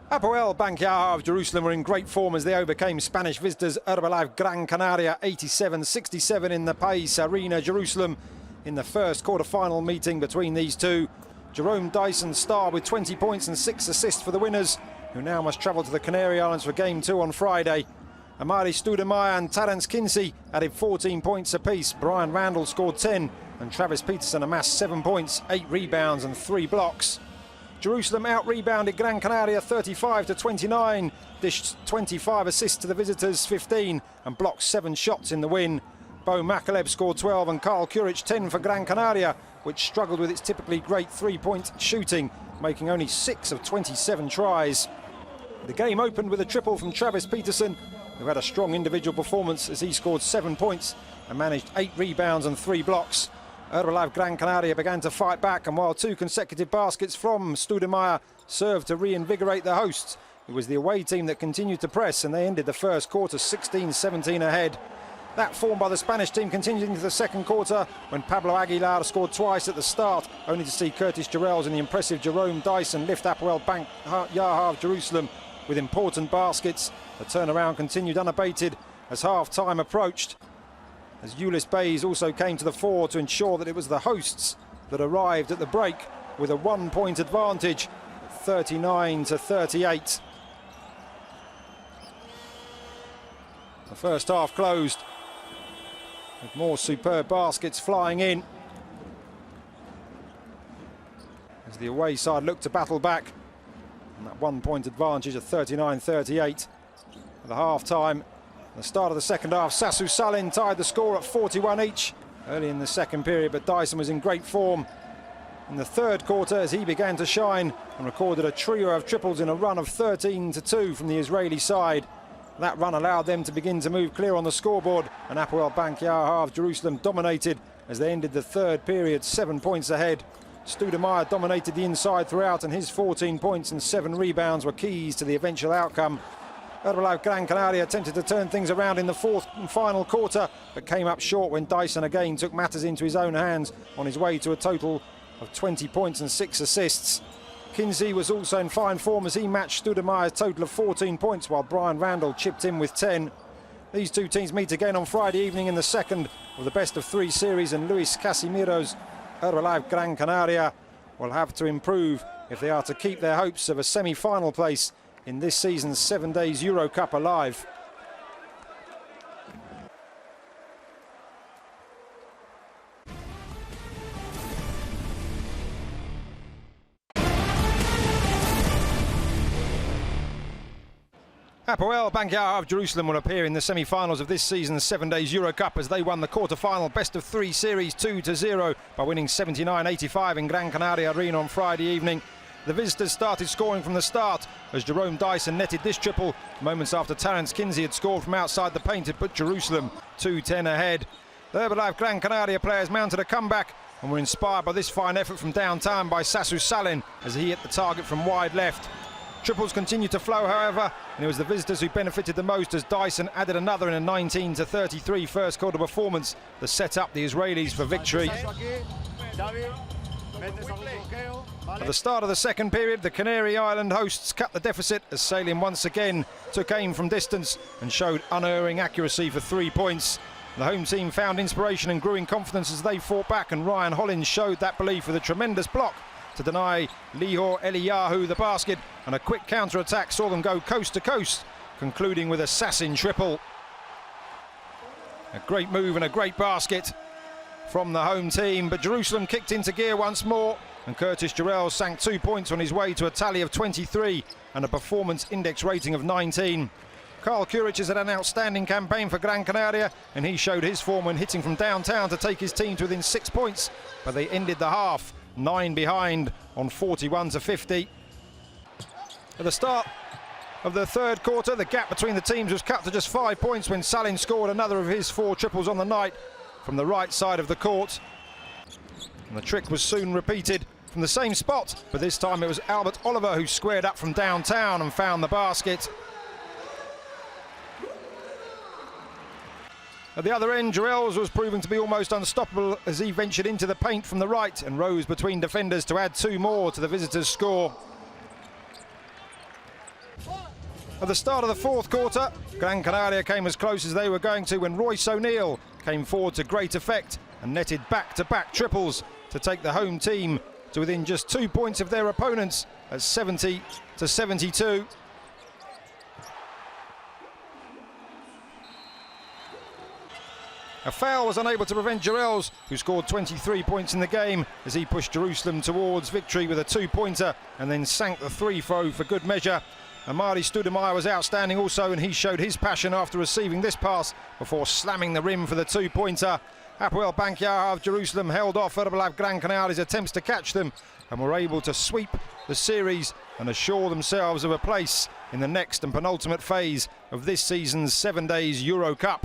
Hapoel of Jerusalem were in great form as they overcame Spanish visitors Gran Canaria 87-67 in the País Arena, Jerusalem, in the first quarter-final meeting between these two. Jerome Dyson starred with 20 points and 6 assists for the winners, who now must travel to the Canary Islands for Game 2 on Friday. Amari Stoudemire and Terence Kinsey added 14 points apiece. Brian Randall scored 10 and Travis Peterson amassed 7 points, 8 rebounds and 3 blocks. Jerusalem out-rebounded Gran Canaria 35-29, dished 25 assists to the visitors' 15 and blocked 7 shots in the win. Bo Makaleb scored 12 and Karl Kuric 10 for Gran Canaria, which struggled with its typically great three-point shooting, making only 6 of 27 tries. The game opened with a triple from Travis Peterson, who had a strong individual performance as he scored 7 points and managed 8 rebounds and 3 blocks. Gran Canaria began to fight back, and while 2 consecutive baskets from Stoudemire served to reinvigorate the hosts, it was the away team that continued to press, and they ended the first quarter 16-17 ahead. That form by the Spanish team continued into the second quarter when Pablo Aguilar scored twice at the start, only to see Curtis Jarrells and the impressive Jerome Dyson lift Hapoel Bank Yahya of Jerusalem with important baskets. The turnaround continued unabated as half-time approached, as Ulis Bays also came to the fore to ensure that it was the hosts that arrived at the break with a 1-point advantage, 39-38. The first half closed with more superb baskets flying in as the away side looked to battle back, and that 1-point advantage of 39-38 at the half-time. At the start of the second half, Sassu Salin tied the score at 41 each early in the second period, but Dyson was in great form in the third quarter as he began to shine and recorded a trio of triples in a run of 13-2 from the Israeli side. That run allowed them to begin to move clear on the scoreboard, and Hapoel Bank Yahya of Jerusalem dominated as they ended the third period 7 points ahead. Stoudemire dominated the inside throughout, and his 14 points and 7 rebounds were keys to the eventual outcome. Gran Canaria attempted to turn things around in the fourth and final quarter, but came up short when Dyson again took matters into his own hands on his way to a total of 20 points and 6 assists. Kinsey was also in fine form as he matched Stoudemire's total of 14 points, while Brian Randall chipped in with 10. These two teams meet again on Friday evening in the second of the best-of-3 series, and Luis Casimiro's Gran Canaria will have to improve if they are to keep their hopes of a semi-final place in this season's 7 days EuroCup alive. Hapoel Bank Yahya of Jerusalem will appear in the semi-finals of this season's 7 days EuroCup as they won the quarter-final best-of-3 series 2-0 by winning 79-85 in Gran Canaria Arena on Friday evening. The visitors started scoring from the start as Jerome Dyson netted this triple moments after Terence Kinsey had scored from outside the paint had put Jerusalem 2-10 ahead. The Gran Canaria players mounted a comeback and were inspired by this fine effort from downtown by Sassu Salin as he hit the target from wide left. Triples continued to flow, however, and it was the visitors who benefited the most as Dyson added another in a 19-33 first quarter performance that set up the Israelis for victory. At the start of the second period, the Canary Island hosts cut the deficit as Salin once again took aim from distance and showed unerring accuracy for 3 points. The home team found inspiration and grew in confidence as they fought back, and Ryan Hollins showed that belief with a tremendous block to deny Lihor Eliyahu the basket, and a quick counter-attack saw them go coast to coast, concluding with a Sassin triple. A great move and a great basket from the home team, but Jerusalem kicked into gear once more, and Curtis Jarrell sank 2 points on his way to a tally of 23 and a performance index rating of 19. Karl Kuric has had an outstanding campaign for Gran Canaria, and he showed his form when hitting from downtown to take his team to within 6 points, but they ended the half 9 behind on 41-50. At the start of the third quarter, the gap between the teams was cut to just 5 points when Salin scored another of his 4 triples on the night from the right side of the court. And the trick was soon repeated from the same spot, but this time it was Albert Oliver who squared up from downtown and found the basket. At the other end, Jarrells was proving to be almost unstoppable as he ventured into the paint from the right and rose between defenders to add 2 more to the visitors' score. At the start of the fourth quarter, Gran Canaria came as close as they were going to when Royce O'Neill came forward to great effect and netted back-to-back triples to take the home team to within just 2 points of their opponents at 70-72. A foul was unable to prevent Jarrells, who scored 23 points in the game as he pushed Jerusalem towards victory with a two-pointer and then sank the three-throw for good measure. Amadi Stoudemire was outstanding also, and he showed his passion after receiving this pass before slamming the rim for the two-pointer. Hapoel Bankiara of Jerusalem held off EuroCup Gran Canaria's attempts to catch them and were able to sweep the series and assure themselves of a place in the next and penultimate phase of this season's 7 days EuroCup.